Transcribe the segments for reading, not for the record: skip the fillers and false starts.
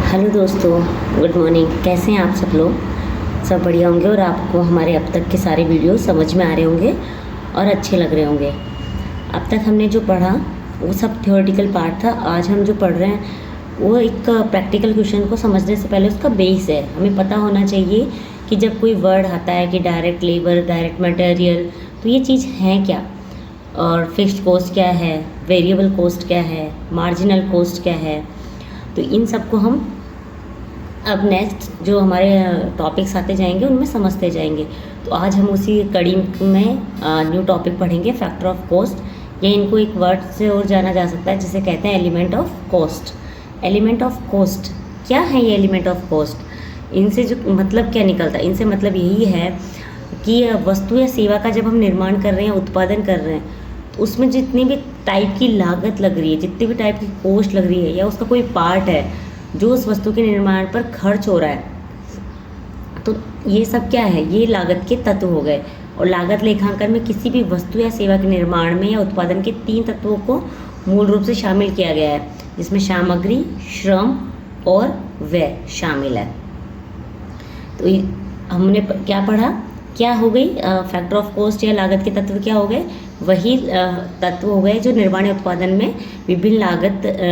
Hello दोस्तों, good morning. कैसे हैं आप सब लोग? सब बढ़िया होंगे और आपको हमारे अब तक के सारे वीडियो समझ में आ रहे होंगे और अच्छे लग रहे होंगे। अब तक हमने जो पढ़ा वो सब थ्योरेटिकल पार्ट था। आज हम जो पढ़ रहे हैं वो एक प्रैक्टिकल क्वेश्चन को समझने से पहले उसका बेस है। हमें पता होना चाहिए कि जब कोई वर्ड आता है कि डायरेक्ट लेबर, डायरेक्ट मटेरियल, तो ये चीज़ है क्या, और फिक्स्ड कॉस्ट क्या है, वेरिएबल कॉस्ट क्या है, मार्जिनल कॉस्ट क्या है। तो इन सब को हम अब नेक्स्ट जो हमारे टॉपिक्स आते जाएंगे उनमें समझते जाएंगे। तो आज हम उसी कड़ी में न्यू टॉपिक पढ़ेंगे, फैक्टर ऑफ कॉस्ट, या इनको एक वर्ड से और जाना जा सकता है जिसे कहते हैं element of cost. Element of cost क्या है? ये एलिमेंट ऑफ कॉस्ट, इनसे जो मतलब क्या निकलता है? इनसे मतलब यही है कि वस्तु या सेवा का जब हम निर्माण कर रहे हैं, उत्पादन कर रहे हैं, तो उसमें जितनी भी टाइप की लागत लग रही है, जितनी भी टाइप की कॉस्ट लग रही है, या उसका कोई पार्ट है जो उस वस्तु के निर्माण पर खर्च हो रहा है, तो ये सब क्या है? ये लागत के तत्व हो गए। और लागत लेखांकन में किसी भी वस्तु या सेवा के निर्माण में या उत्पादन के 3 तत्वों को मूल रूप से शामिल किया गया है, जिसमें सामग्री, श्रम और व्यय शामिल है। तो हमने क्या पढ़ा? क्या हो गई? फैक्टर ऑफ कॉस्ट या लागत के तत्व क्या हो गए? वही तत्व हो गए जो निर्माण या उत्पादन में विभिन्न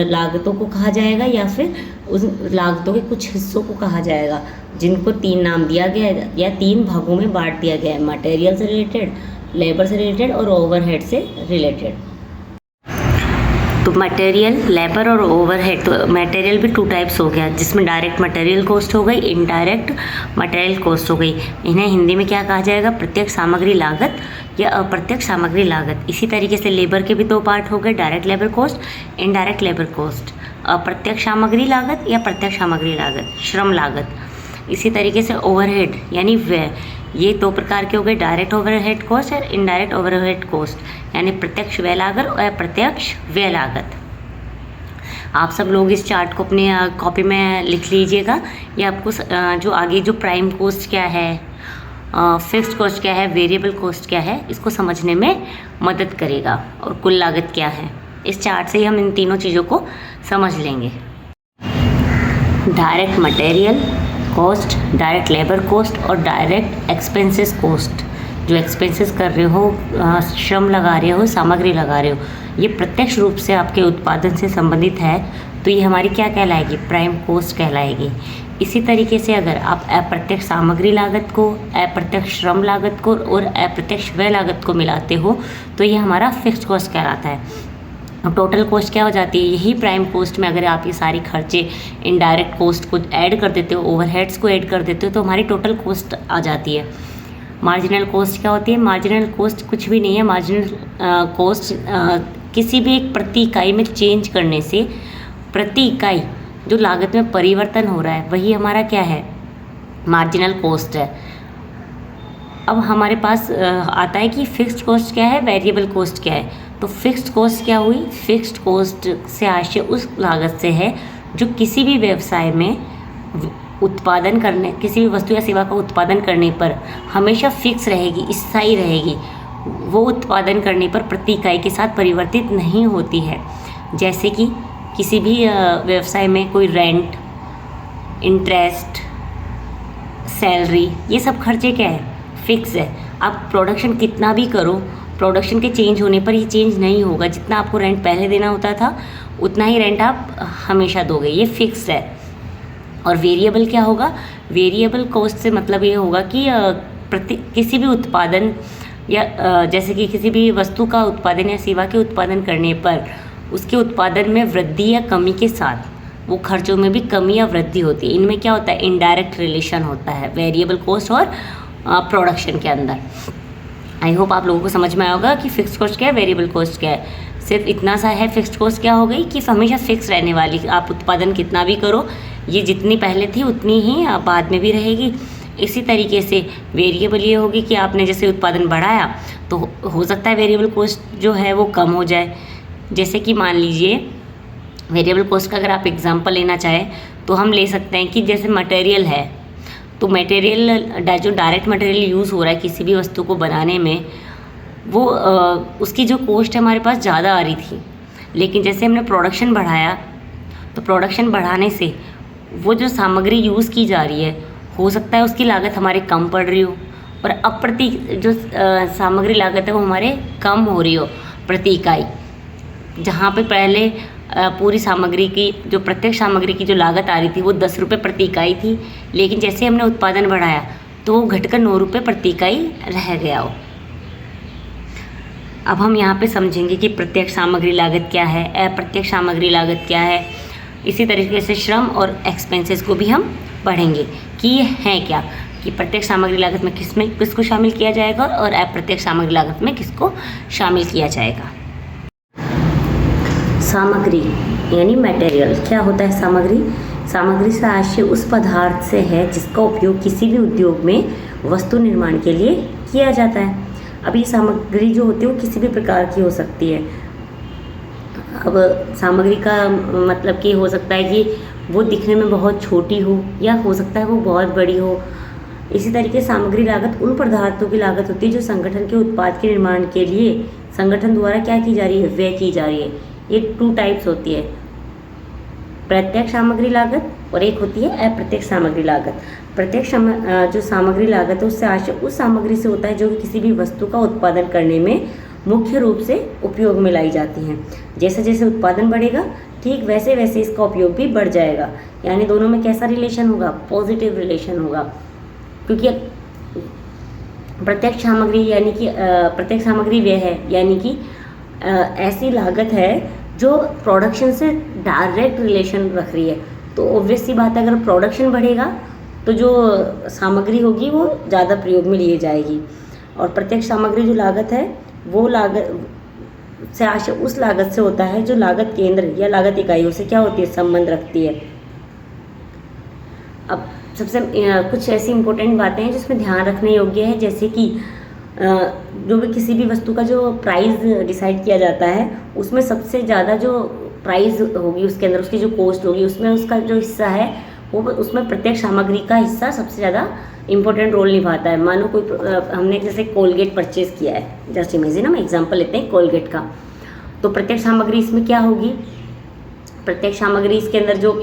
लागतों को कहा जाएगा, या फिर उस लागतों के कुछ हिस्सों को कहा जाएगा, जिनको 3 नाम दिया गया है या 3 भागों में बांट दिया गया है: मटेरियल से रिलेटेड, लेबर से रिलेटेड और ओवरहेड से रिलेटेड। तो मटेरियल, लेबर और ओवरहेड, तो मटेरियल भी 2 टाइप्स हो गया, जिसमें डायरेक्ट मटेरियल कॉस्ट हो गई, इनडायरेक्ट मटेरियल कॉस्ट हो गई। इन्हें हिंदी में क्या कहा जाएगा? प्रत्यक्ष सामग्री लागत या अप्रत्यक्ष सामग्री लागत। इसी तरीके से लेबर के भी 2 पार्ट हो गए, direct labour cost, indirect labour cost, अप्रत्यक्ष सामग्री लागत या प्रत्यक्ष सामग्री लागत, श्रम लागत। इसी तरीके से ओवरहेड यानी व्यय, ये 2 प्रकार के हो गए, डायरेक्ट ओवरहेड कॉस्ट और इनडायरेक्ट ओवरहेड कॉस्ट, यानी प्रत्यक्ष व्यय लागत और अप्रत्यक्ष व्यय लागत। आप सब लोग इस चार्ट को अपने कॉपी में लिख लीजिएगा। ये आपको जो आगे जो प्राइम कॉस्ट क्या है, फिक्स्ड कॉस्ट क्या है, वेरिएबल कॉस्ट क्या है, इसको समझने में मदद करेगा, और कुल लागत क्या है। इस चार्ट से ही हम इन तीनों चीज़ों को समझ लेंगे। Direct material cost, direct labour cost और डायरेक्ट एक्सपेंसेस कॉस्ट। जो एक्सपेंसेस कर रहे हो, श्रम लगा रहे हो, सामग्री लगा रहे हो, ये प्रत्यक्ष रूप से आपके उत्पादन से संबंधित है, तो ये हमारी क्या कहलाएगी? प्राइम कॉस्ट कहलाएगी। इसी तरीके से अगर आप अप्रत्यक्ष सामग्री लागत को, अप्रत्यक्ष श्रम लागत को और अप्रत्यक्ष व्यय लागत को मिलाते हो, तो ये हमारा फिक्स्ड कॉस्ट कहलाता है। टोटल कॉस्ट क्या हो जाती है? यही प्राइम कॉस्ट में अगर आप ये सारी खर्चे, इनडायरेक्ट कॉस्ट को ऐड कर देते हो, ओवरहेड्स को ऐड कर देते हो, तो हमारी टोटल कॉस्ट आ जाती है। मार्जिनल कॉस्ट क्या होती है? मार्जिनल कॉस्ट कुछ भी नहीं है। मार्जिनल कॉस्ट किसी भी एक प्रति इकाई में चेंज करने से प्रति इकाई जो लागत में परिवर्तन हो रहा है, वही हमारा क्या है? मार्जिनल कॉस्ट है। अब हमारे पास आता है कि फिक्स्ड कॉस्ट क्या है, वेरिएबल कॉस्ट क्या है। तो फिक्स्ड कॉस्ट क्या हुई? फिक्स्ड कॉस्ट से आशय उस लागत से है जो किसी भी व्यवसाय में उत्पादन करने, किसी भी वस्तु या सेवा का उत्पादन करने पर हमेशा फिक्स रहेगी, स्थायी रहेगी। वो उत्पादन करने पर प्रति इकाई के साथ परिवर्तित नहीं होती है। जैसे कि किसी भी व्यवसाय में कोई रेंट, इंटरेस्ट, सैलरी, ये सब खर्चे क्या है? फिक्स है। आप प्रोडक्शन कितना भी करो, प्रोडक्शन के चेंज होने पर ये चेंज नहीं होगा। जितना आपको रेंट पहले देना होता था, उतना ही रेंट आप हमेशा दोगे, ये फिक्स है। और वेरिएबल क्या होगा? वेरिएबल कॉस्ट से मतलब ये होगा कि किसी भी उत्पादन या जैसे कि किसी भी वस्तु का उत्पादन या सेवा के उत्पादन करने पर उसके उत्पादन में वृद्धि या कमी के साथ वो खर्चों में भी कमी या वृद्धि होती है। इनमें क्या होता है? इनडायरेक्ट रिलेशन होता है वेरिएबल कॉस्ट और प्रोडक्शन के अंदर। आई होप आप लोगों को समझ में आएगा कि फिक्स्ड कॉस्ट क्या है, वेरिएबल कॉस्ट क्या है। सिर्फ इतना सा है, फिक्स्ड कॉस्ट क्या हो गई कि हमेशा फिक्स रहने वाली, आप उत्पादन कितना भी करो, ये जितनी पहले थी उतनी ही बाद में भी रहेगी। इसी तरीके से वेरिएबल ये होगी कि आपने जैसे उत्पादन बढ़ाया तो हो सकता है वेरिएबल कॉस्ट जो है वो कम हो जाए। जैसे कि मान लीजिए वेरिएबल कॉस्ट का अगर आप एग्जांपल लेना चाहें तो हम ले सकते हैं कि जैसे मटेरियल है, तो मटेरियल जो डायरेक्ट मटेरियल यूज़ हो रहा है किसी भी वस्तु को बनाने में, वो उसकी जो कॉस्ट है हमारे पास ज़्यादा आ रही थी। लेकिन जैसे हमने प्रोडक्शन बढ़ाया, तो प्रोडक्शन बढ़ाने से वो जो सामग्री यूज़ की जा रही है हो सकता है उसकी लागत हमारे कम पड़ रही हो, और अब प्रति जो सामग्री लागत है वो हमारे कम हो रही हो प्रति इकाई। जहाँ पे पहले पूरी सामग्री की जो प्रत्येक सामग्री की जो लागत आ रही थी वो 10 रुपये प्रति इकाई थी, लेकिन जैसे हमने उत्पादन बढ़ाया तो वो घटकर 9 रुपये प्रति इकाई रह गया हो। अब हम यहाँ पे समझेंगे कि प्रत्येक सामग्री लागत क्या है, अप्रत्यक्ष सामग्री लागत क्या है। इसी तरीके से श्रम और एक्सपेंसेस को भी हम पढ़ेंगे कि ये हैं क्या, कि प्रत्येक सामग्री लागत में किसको शामिल किया जाएगा और अप्रत्यक्ष सामग्री लागत में किसको शामिल किया जाएगा। सामग्री यानी मटेरियल। क्या होता है सामग्री? सामग्री से आशय उस पदार्थ से है जिसका उपयोग किसी भी उद्योग में वस्तु निर्माण के लिए किया जाता है। अब ये सामग्री जो होती है वो किसी भी प्रकार की हो सकती है। अब सामग्री का मतलब कि हो सकता है कि वो दिखने में बहुत छोटी हो या हो सकता है वो बहुत बड़ी हो। इसी तरीके सामग्री लागत उन पदार्थों की लागत होती है जो संगठन के उत्पाद के निर्माण के लिए संगठन द्वारा क्या की जा रही है, व्यय की जा रही है। ये 2 टाइप्स होती है, प्रत्यक्ष सामग्री लागत और एक होती है अप्रत्यक्ष सामग्री लागत। प्रत्यक्ष जो सामग्री लागत है उससे आशय उस सामग्री से होता है जो किसी भी वस्तु का उत्पादन करने में मुख्य रूप से उपयोग में लाई जाती हैं। जैसे जैसे उत्पादन बढ़ेगा ठीक वैसे वैसे इसका उपयोग भी बढ़ जाएगा, यानी दोनों में कैसा रिलेशन होगा, पॉजिटिव रिलेशन होगा। क्योंकि प्रत्यक्ष सामग्री यानी कि प्रत्यक्ष सामग्री व्यय है, यानी कि ऐसी लागत है जो प्रोडक्शन से डायरेक्ट रिलेशन रख रही है। तो ऑब्वियस सी बात है, अगर प्रोडक्शन बढ़ेगा तो जो सामग्री होगी वो ज़्यादा प्रयोग में ली जाएगी। और प्रत्यक्ष सामग्री जो लागत है वो लागत से आशय उस लागत से होता है जो लागत केंद्र या लागत इकाइयों से क्या होती है, संबंध रखती है। अब सबसे कुछ ऐसी इंपॉर्टेंट बातें हैं जिसमें ध्यान रखने योग्य है, जैसे कि जो भी किसी भी वस्तु का जो प्राइस डिसाइड किया जाता है उसमें सबसे ज़्यादा जो प्राइस होगी उसके अंदर उसकी जो कॉस्ट होगी उसमें उसका जो हिस्सा है वो उसमें प्रत्येक सामग्री का हिस्सा सबसे ज़्यादा इंपॉर्टेंट रोल निभाता है। मानो कोई हमने जैसे कोलगेट परचेज़ किया है, जस्ट इमेजिन हम एग्जांपल लेते हैं कोलगेट का, तो प्रत्येक सामग्री इसमें क्या होगी, प्रत्येक सामग्री इसके अंदर जो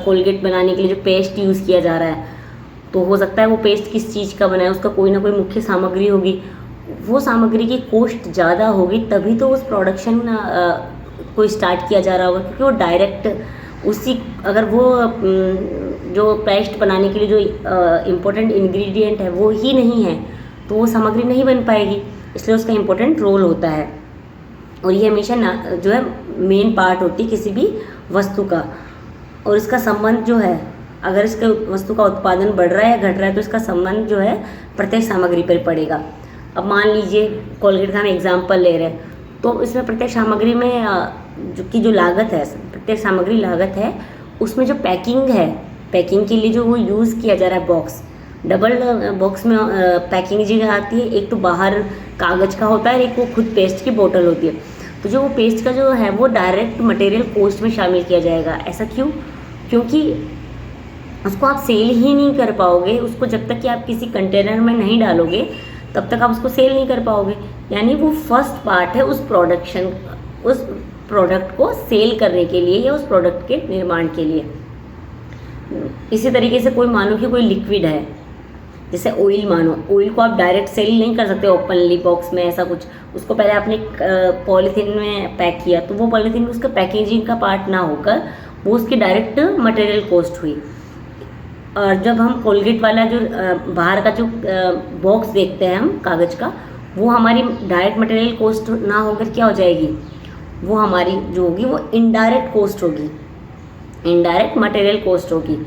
कोलगेट बनाने के लिए जो पेस्ट यूज़ किया जा रहा है तो हो सकता है वो पेस्ट किस चीज़ का बना है, उसका कोई ना कोई मुख्य सामग्री होगी। वो सामग्री की कॉस्ट ज़्यादा होगी तभी तो उस प्रोडक्शन को स्टार्ट किया जा रहा होगा, क्योंकि वो डायरेक्ट उसी अगर वो जो पेस्ट बनाने के लिए जो इम्पोर्टेंट इंग्रेडिएंट है वो ही नहीं है तो वो सामग्री नहीं बन पाएगी, इसलिए उसका इम्पोर्टेंट रोल होता है। और ये हमेशा जो है मेन पार्ट होती है किसी भी वस्तु का। और इसका संबंध जो है, अगर इसके वस्तु का उत्पादन बढ़ रहा है या घट रहा है तो इसका संबंध जो है प्रत्येक सामग्री पर पड़ेगा। अब मान लीजिए कोलगेट का हम एग्जाम्पल ले रहे हैं, तो इसमें प्रत्येक सामग्री में जो लागत है, प्रत्येक सामग्री लागत है उसमें जो पैकिंग है, पैकिंग के लिए जो वो यूज़ किया जा रहा है बॉक्स, डबल बॉक्स में पैकिंग जी आती है। एक तो बाहर कागज़ का होता है, एक वो खुद पेस्ट की बोतल होती है। तो जो वो पेस्ट का जो है वो डायरेक्ट मटेरियल कॉस्ट में शामिल किया जाएगा। ऐसा क्यों? क्योंकि उसको आप सेल ही नहीं कर पाओगे, उसको जब तक कि आप किसी कंटेनर में नहीं डालोगे तब तक आप उसको सेल नहीं कर पाओगे। यानी वो फर्स्ट पार्ट है उस प्रोडक्ट को सेल करने के लिए या उस प्रोडक्ट के निर्माण के लिए। इसी तरीके से कोई मानो कि कोई लिक्विड है, जैसे ऑयल, मानो ऑयल को आप डायरेक्ट सेल नहीं कर सकते ओपनली बॉक्स में, ऐसा कुछ। उसको पहले आपने पॉलीथीन में पैक किया तो वो पॉलीथीन उसका पैकेजिंग का पार्ट ना होकर वो उसकी डायरेक्ट मटेरियल कॉस्ट हुई। और जब हम कोलगेट वाला जो बाहर का जो बॉक्स देखते हैं हम कागज़ का, वो हमारी डायरेक्ट मटेरियल कॉस्ट ना होकर क्या हो जाएगी, वो हमारी जो होगी वो इनडायरेक्ट कॉस्ट होगी, इनडायरेक्ट मटेरियल कॉस्ट होगी।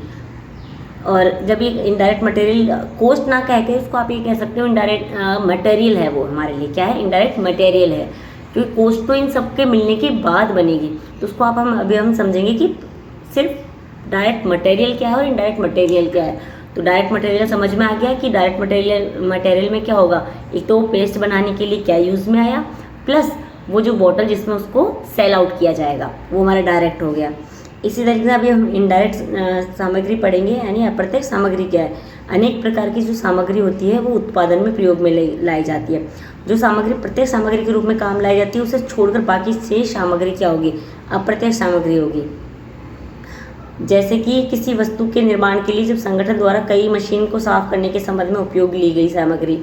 और जब ये इनडायरेक्ट मटेरियल कॉस्ट ना कह के इसको आप ये कह सकते हो इनडायरेक्ट मटेरियल है, वो हमारे लिए क्या है, इनडायरेक्ट मटेरियल है, क्योंकि कॉस्ट तो इन सबके मिलने के बाद बनेगी। तो उसको आप हम समझेंगे कि सिर्फ डायरेक्ट मटेरियल क्या है और इनडायरेक्ट मटेरियल क्या है। तो डायरेक्ट मटेरियल समझ में आ गया कि डायरेक्ट मटेरियल में क्या होगा, एक तो पेस्ट बनाने के लिए क्या यूज़ में आया, प्लस वो जो बॉटल जिसमें उसको सेल आउट किया जाएगा वो हमारा डायरेक्ट हो गया। इसी तरीके से अभी हम इनडायरेक्ट सामग्री पढ़ेंगे, यानी अप्रत्यक्ष सामग्री क्या है। अनेक प्रकार की जो सामग्री होती है वो उत्पादन में प्रयोग में लाई जाती है। जो सामग्री प्रत्यक्ष सामग्री के रूप में काम लाई जाती है उसे छोड़कर बाकी शेष सामग्री क्या होगी, अप्रत्यक्ष सामग्री होगी। जैसे कि किसी वस्तु के निर्माण के लिए जब संगठन द्वारा कई मशीन को साफ करने के संबंध में उपयोग ली गई सामग्री,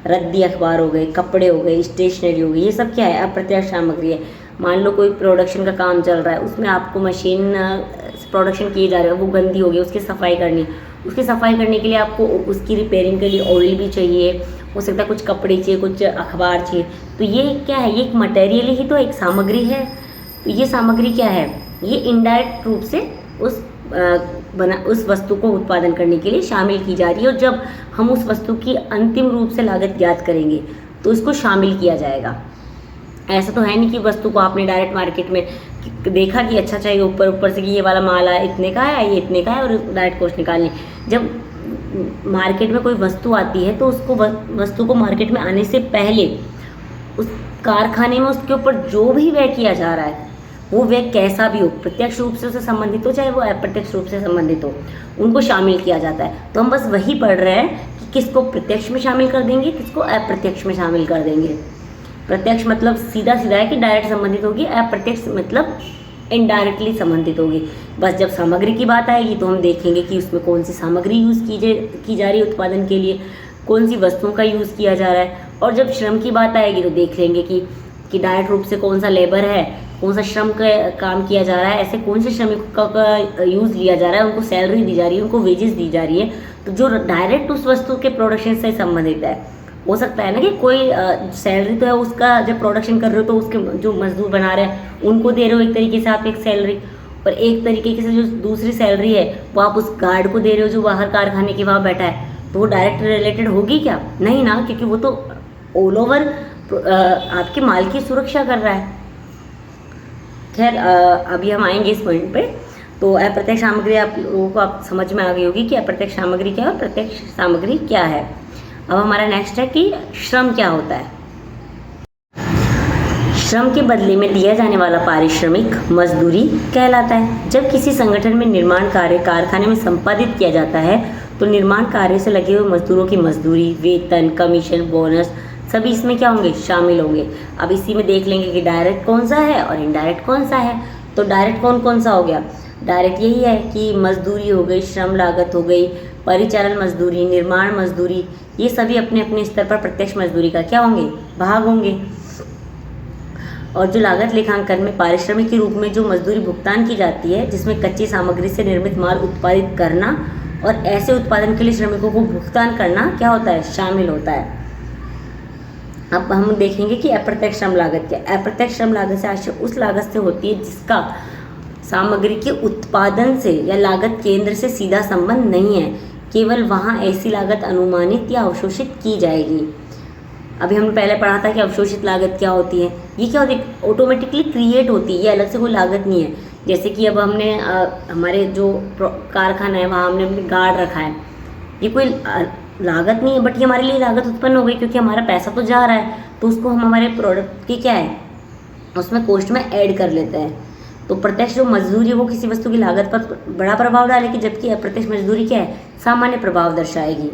रद्दी अखबार हो गए, कपड़े हो गए, स्टेशनरी हो गई, ये सब क्या है? अप्रत्यक्ष सामग्री है। मान लो कोई प्रोडक्शन का काम चल रहा है, उसमें आपको मशीन प्रोडक्शन किए जा रहे हैं, वो गंदी हो गई, उसकी सफाई करनी, उसकी सफाई करने के लिए आपको उसकी रिपेयरिंग के लिए ऑयल भी चाहिए, हो सकता है कुछ कपड़े चाहिए, कुछ अखबार चाहिए। तो ये क्या है? ये एक मटेरियल ही तो एक सामग्री है। तो ये सामग्री क्या है? ये इनडायरेक्ट रूप से उस वस्तु को उत्पादन करने के लिए शामिल की जा रही है, और जब हम उस वस्तु की अंतिम रूप से लागत ज्ञात करेंगे तो इसको शामिल किया जाएगा। ऐसा तो है नहीं कि वस्तु को आपने डायरेक्ट मार्केट में देखा कि अच्छा चाहिए ऊपर से कि ये वाला माल है इतने का है, ये इतने का है, और डायरेक्ट कॉस्ट निकालनी। जब मार्केट में कोई वस्तु आती है तो उसको वस्तु को मार्केट में आने से पहले उस कारखाने में उसके ऊपर जो भी व्यय किया जा रहा है, वो व्यय कैसा भी हो, प्रत्यक्ष रूप से उससे संबंधित हो चाहे वो अप्रत्यक्ष रूप से संबंधित हो, उनको शामिल किया जाता है। तो हम बस वही पढ़ रहे हैं कि किसको प्रत्यक्ष में शामिल कर देंगे, किसको अप्रत्यक्ष में शामिल कर देंगे। प्रत्यक्ष मतलब सीधा सीधा है कि डायरेक्ट संबंधित होगी, अप्रत्यक्ष मतलब इनडायरेक्टली संबंधित होगी। बस जब सामग्री की बात आएगी तो हम देखेंगे कि उसमें कौन सी सामग्री यूज़ की जा रही है उत्पादन के लिए, कौन सी वस्तुओं का यूज़ किया जा रहा है। और जब श्रम की बात आएगी तो देख लेंगे कि डायरेक्ट रूप से कौन सा लेबर है, कौन सा श्रम का काम किया जा रहा है, ऐसे कौन से श्रमिकों का यूज़ लिया जा रहा है, उनको सैलरी दी जा रही है, उनको वेजेस दी जा रही है। तो जो डायरेक्ट उस वस्तु के प्रोडक्शन से संबंधित है, हो सकता है ना कि कोई सैलरी तो है उसका, जब प्रोडक्शन कर रहे हो तो उसके जो मजदूर बना रहे हैं उनको दे रहे हो एक तरीके से आप एक सैलरी, और एक तरीके से जो दूसरी सैलरी है वो आप उस गार्ड को दे रहे हो जो बाहर कारखाने के वहाँ बैठा है। तो वो डायरेक्ट रिलेटेड होगी क्या? नहीं ना, क्योंकि वो तो ऑल ओवर आपके माल की सुरक्षा कर रहा है। खैर अभी हम आएंगे इस पॉइंट पे। तो अप्रत्यक्ष सामग्री आप लोगों को आप समझ में आ गई होगी कि अप्रत्यक्ष सामग्री क्या है और प्रत्यक्ष सामग्री क्या है। अब हमारा नेक्स्ट है कि श्रम क्या होता है। श्रम के बदले में दिया जाने वाला पारिश्रमिक मजदूरी कहलाता है। जब किसी संगठन में निर्माण कार्य कारखाने में संपादित किया जाता है तो निर्माण कार्य से लगे हुए मजदूरों की मजदूरी, वेतन, कमीशन, बोनस सभी इसमें क्या होंगे? शामिल होंगे। अब इसी में देख लेंगे कि डायरेक्ट कौन सा है और इनडायरेक्ट कौन सा है। तो डायरेक्ट कौन सा हो गया? डायरेक्ट यही है कि मजदूरी हो गई, श्रम लागत हो गई, परिचालन मजदूरी, निर्माण मजदूरी, ये सभी अपने अपने स्तर पर प्रत्यक्ष मजदूरी का क्या होंगे? भाग होंगे। और जो लागत लेखांकन में पारिश्रमिक के रूप में जो मजदूरी भुगतान की जाती है, जिसमें कच्ची सामग्री से निर्मित माल उत्पादित करना और ऐसे उत्पादन के लिए श्रमिकों को भुगतान करना क्या होता है? शामिल होता है। अब हम देखेंगे कि अप्रत्यक्ष श्रम लागत क्या है। अप्रत्यक्ष श्रम लागत से आशय उस लागत से होती है जिसका सामग्री के उत्पादन से या लागत केंद्र से सीधा संबंध नहीं है, केवल वहाँ ऐसी लागत अनुमानित या अवशोषित की जाएगी। अभी हमने पहले पढ़ा था कि अवशोषित लागत क्या होती है। ये क्या होती है? ऑटोमेटिकली क्रिएट होती है, ये अलग से कोई लागत नहीं है। जैसे कि अब हमने हमारे जो कारखाना है वहाँ हमने अपने गार्ड रखा है, ये कोई लागत नहीं है, बट ये हमारे लिए लागत उत्पन्न हो गई क्योंकि हमारा पैसा तो जा रहा है, तो उसको हम हमारे प्रोडक्ट की क्या है उसमें कॉस्ट में ऐड कर लेते हैं। तो प्रत्यक्ष जो मजदूरी है वो किसी वस्तु की लागत पर बड़ा प्रभाव डालेगी, जबकि अप्रत्यक्ष मजदूरी क्या है? सामान्य प्रभाव दर्शाएगी।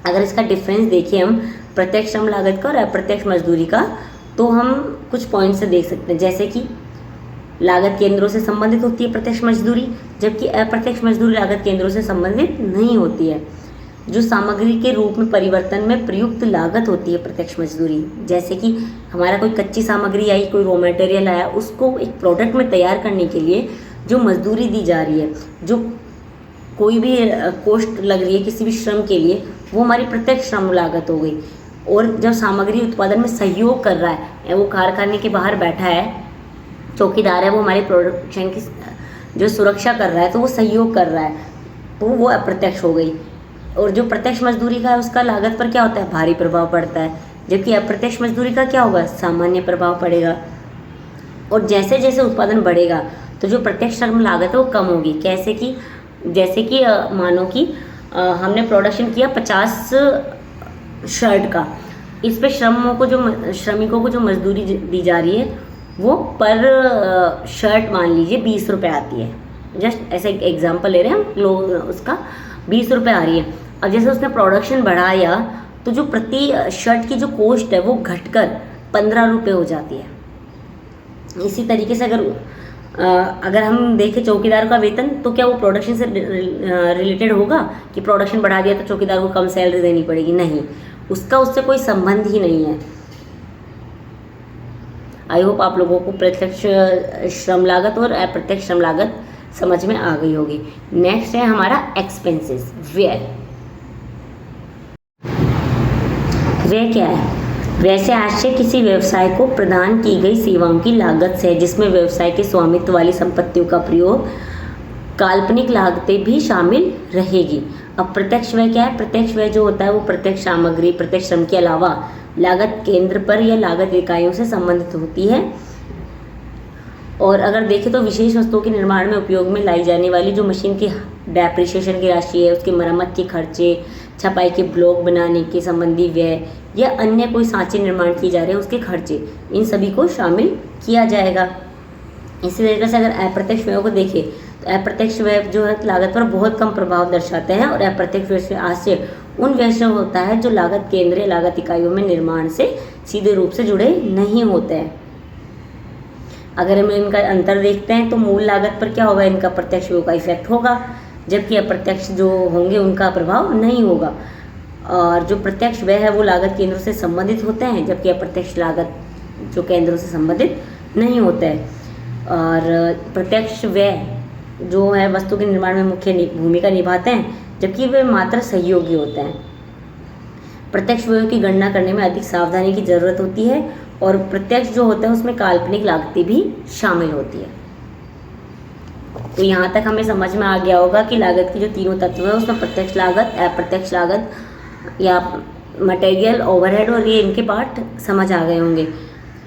अगर इसका डिफरेंस देखें हम प्रत्यक्ष श्रम लागत का और अप्रत्यक्ष मजदूरी का, तो हम कुछ पॉइंट से देख सकते हैं। जैसे कि लागत केंद्रों से संबंधित होती है प्रत्यक्ष मजदूरी, जबकि अप्रत्यक्ष मजदूरी लागत केंद्रों से संबंधित नहीं होती है। जो सामग्री के रूप में परिवर्तन में प्रयुक्त लागत होती है प्रत्यक्ष मजदूरी, जैसे कि हमारा कोई कच्ची सामग्री आई, कोई रॉ मटेरियल आया, उसको एक प्रोडक्ट में तैयार करने के लिए जो मजदूरी दी जा रही है, जो कोई भी कॉस्ट लग रही है किसी भी श्रम के लिए, वो हमारी प्रत्यक्ष श्रम लागत हो गई। और जब सामग्री उत्पादन में सहयोग कर रहा है, वो कारखाने के बाहर बैठा है, चौकीदार है, वो हमारे प्रोडक्शन की जो सुरक्षा कर रहा है, तो वो सहयोग कर रहा है, तो वो अप्रत्यक्ष हो गई। और जो प्रत्यक्ष मजदूरी का है उसका लागत पर क्या होता है? भारी प्रभाव पड़ता है, जबकि अप्रत्यक्ष मजदूरी का क्या होगा? सामान्य प्रभाव पड़ेगा। और जैसे जैसे उत्पादन बढ़ेगा तो जो प्रत्यक्ष श्रम लागत है वो कम होगी। कैसे कि जैसे कि मानो कि हमने प्रोडक्शन किया 50 शर्ट का, इस पे श्रमिकों को जो मजदूरी दी जा रही है वो पर शर्ट मान लीजिए 20 रुपये आती है। जस्ट ऐसे एग्जांपल ले रहे हैं हम लोग, उसका 20 रुपये आ रही है। अब जैसे उसने प्रोडक्शन बढ़ाया तो जो प्रति शर्ट की जो कॉस्ट है वो घटकर 15 रुपये हो जाती है। इसी तरीके से अगर अगर हम देखें चौकीदार का वेतन, तो क्या वो प्रोडक्शन से रिलेटेड होगा कि प्रोडक्शन बढ़ा दिया तो चौकीदार को कम सैलरी देनी पड़ेगी? नहीं, उसका उससे कोई संबंध ही नहीं है। आई होप आप लोगों को प्रत्यक्ष श्रम लागत और अप्रत्यक्ष श्रम लागत समझ में आ गई होगी। नेक्स्ट है हमारा एक्सपेंसेस, व्यय। व्यय क्या है? व्यय से आशय किसी व्यवसाय को प्रदान की गई सेवाओं की लागत से है, जिसमें व्यवसाय के स्वामित्व वाली संपत्तियों का प्रयोग, काल्पनिक लागतें भी शामिल रहेगी। अब प्रत्यक्ष व्यय क्या है? प्रत्यक्ष व्यय जो होता है वो प्रत्यक्ष सामग्री, प्रत्यक्ष श्रम के अलावा लागत केंद्र पर या लागत इकाइयों से संबंधित होती है। और अगर देखें तो विशेष वस्तुओं के निर्माण में उपयोग में लाई जाने वाली जो मशीन की डेप्रिसिएशन की राशि है, उसकी मरम्मत के खर्चे, छपाई के ब्लॉक बनाने के संबंधी व्यय या अन्य कोई सांचे निर्माण किए जा रहे हैं उसके खर्चे, इन सभी को शामिल किया जाएगा। इसी तरीके से अगर अप्रत्यक्ष व्ययों को देखें तो अप्रत्यक्ष व्यय जो है लागत पर बहुत कम प्रभाव दर्शाते हैं, और अप्रत्यक्ष व्यय से आशय उन व्यय से होता है जो लागत केंद्र या लागत इकाइयों में निर्माण से सीधे रूप से जुड़े नहीं होते हैं। अगर हम इनका अंतर देखते हैं तो मूल लागत पर क्या होगा? इनका प्रत्यक्ष व्यय का इफेक्ट होगा, जबकि अप्रत्यक्ष जो होंगे उनका प्रभाव नहीं होगा। और जो प्रत्यक्ष व्यय है वो लागत केंद्रों से संबंधित होते हैं, जबकि अप्रत्यक्ष लागत जो केंद्रों से संबंधित नहीं होता है। और प्रत्यक्ष व्यय जो है वस्तु के निर्माण में मुख्य भूमिका निभाते हैं, जबकि वे मात्र सहयोगी होते हैं। प्रत्यक्ष व्यय की गणना करने में अधिक सावधानी की जरूरत होती है, और प्रत्यक्ष जो होता है उसमें काल्पनिक लागतें भी शामिल होती है। तो यहाँ तक हमें समझ में आ गया होगा कि लागत की जो तीनों तत्व है उसमें प्रत्यक्ष लागत, अप्रत्यक्ष लागत या मटेरियल, ओवरहेड, और ये इनके पार्ट समझ आ गए होंगे।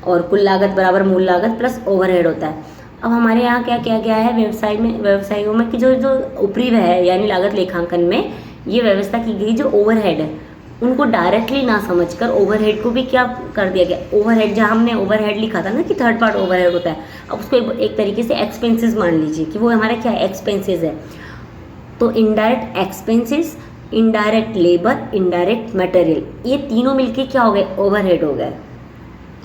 और कुल लागत बराबर मूल लागत प्लस ओवरहेड होता है। अब हमारे यहाँ क्या किया गया है व्यवसायों में कि जो ऊपरी व्यय है यानी लागत लेखांकन में ये व्यवस्था की गई, जो ओवरहेड है उनको डायरेक्टली ना समझकर ओवरहेड को भी क्या कर दिया गया? ओवरहेड, जहाँ हमने ओवरहेड लिखा था ना कि थर्ड पार्ट ओवरहेड होता है, अब उसको एक तरीके से एक्सपेंसेस मान लीजिए कि वो हमारा क्या है? एक्सपेंसेस है। तो indirect expenses, indirect labour, indirect material, ये तीनों मिलके क्या हो गए? ओवरहेड हो गए।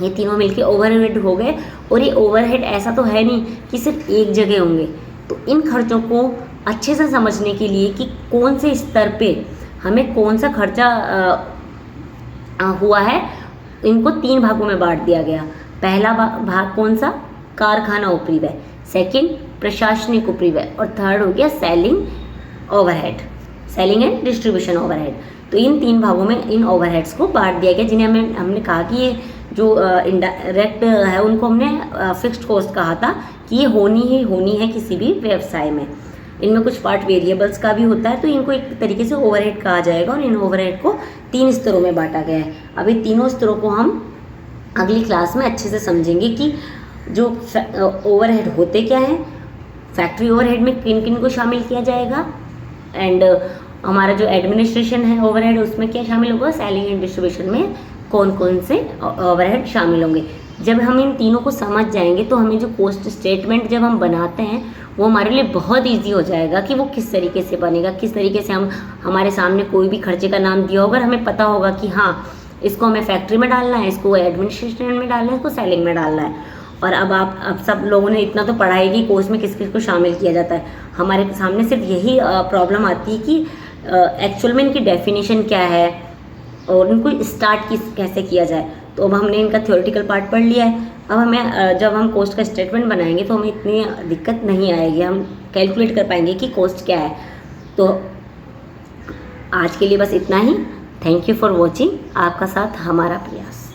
ये तीनों मिलके ओवरहेड हो गए। और ये ओवरहेड ऐसा तो है नहीं कि सिर्फ एक जगह होंगे। तो इन खर्चों को अच्छे से समझने के लिए कि कौन से स्तर पे हमें कौन सा खर्चा हुआ है, इनको तीन भागों में बांट दिया गया। पहला भाग कौन सा? कारखाना ऊपरी व्यय, सेकंड प्रशासनिक ऊपरी व्यय, और थर्ड हो गया selling overhead, selling and distribution overhead. तो इन तीन भागों में इन ओवरहेड्स को बांट दिया गया, जिन्हें हमने कहा कि ये जो इनडायरेक्ट है उनको हमने फिक्स्ड कॉस्ट कहा था कि ये होनी है किसी भी व्यवसाय में। इनमें कुछ पार्ट वेरिएबल्स का भी होता है, तो इनको एक तरीके से ओवरहेड कहा जाएगा। और इन ओवरहेड को तीन स्तरों में बांटा गया है। अब ये तीनों स्तरों को हम अगली क्लास में अच्छे से समझेंगे कि जो ओवरहेड होते क्या हैं, फैक्ट्री ओवरहेड में किन किन को शामिल किया जाएगा, एंड हमारा जो एडमिनिस्ट्रेशन है ओवरहेड उसमें क्या शामिल होगा, सेलिंग एंड डिस्ट्रीब्यूशन में कौन कौन से ओवरहेड शामिल होंगे। जब हम इन तीनों को समझ जाएंगे तो हमें जो कॉस्ट स्टेटमेंट जब हम बनाते हैं वो हमारे लिए बहुत इजी हो जाएगा कि वो किस तरीके से बनेगा, किस तरीके से हम हमारे सामने कोई भी खर्चे का नाम दिया होगा, हमें पता होगा कि हाँ इसको हमें फैक्ट्री में डालना है, इसको एडमिनिस्ट्रेशन में डालना है, इसको सेलिंग में डालना है। और अब सब लोगों ने इतना तो पढ़ा है कि कोर्स में किस किस को शामिल किया जाता है। हमारे सामने सिर्फ यही प्रॉब्लम आती है कि एक्चुअल में इनकी डेफिनेशन क्या है और इनको स्टार्ट कैसे किया जाए। तो अब हमने इनका थ्योरेटिकल पार्ट पढ़ लिया है। अब हमें जब हम कॉस्ट का स्टेटमेंट बनाएंगे तो हमें इतनी दिक्कत नहीं आएगी, हम कैलकुलेट कर पाएंगे कि कॉस्ट क्या है। तो आज के लिए बस इतना ही। Thank you for watching. आपका साथ हमारा प्रयास।